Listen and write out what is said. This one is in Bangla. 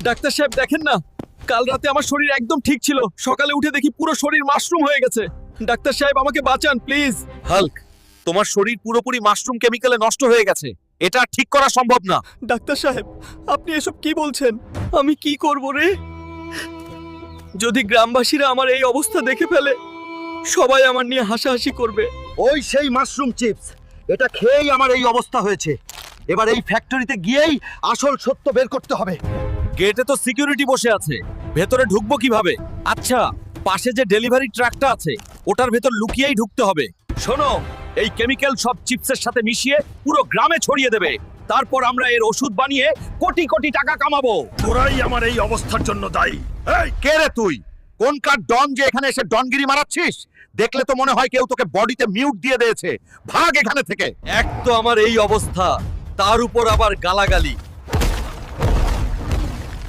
ডাক্তার সাহেব দেখেন না, কাল রাতে আমার শরীর একদম ঠিক ছিল, সকালে উঠে দেখি পুরো শরীর মাশরুম হয়ে গেছে। ডাক্তার সাহেব আমাকে বাঁচান প্লিজ। হাল্ক, তোমার শরীর পুরোপুরি মাশরুম কেমিক্যালে নষ্ট হয়ে গেছে, এটা ঠিক করা সম্ভব না। ডাক্তার সাহেব আপনি এসব কি বলছেন? আমি কি করব রে? যদি গ্রামবাসীরা আমার এই অবস্থা দেখে ফেলে, সবাই আমার নিয়ে হাসাহাসি করবে। ওই সেই মাশরুম চিপস, এটা খেয়েই আমার এই অবস্থা হয়েছে। এবার এই ফ্যাক্টরিতে গিয়েই আসল সত্য বের করতে হবে। গেটে তো সিকিউরিটি বসে আছে, ভেতরে ঢুকবো কিভাবে? আচ্ছা, পাশে যে ডেলিভারি ট্রাকটা আছে ওটার ভেতর লুকিয়েই ঢুকতে হবে। শোনো, এই কেমিক্যাল সব চিপসের সাথে মিশিয়ে পুরো গ্রামে ছড়িয়ে দেবে, তারপর আমরা এর ওষুধ বানিয়ে কোটি কোটি টাকা কামাবো। তোরাই আমার এই অবস্থার জন্য দায়ী। এই কে রে তুই? কোনকার ডন যে এখানে এসে ডনগিরি মারাচ্ছিস? দেখলে তো মনে হয় কেউ তোকে বডিতে মিউট দিয়ে দিয়েছে। ভাগ এখানে থেকে। এক তো আমার এই অবস্থা, তার উপর আবার গালাগালি।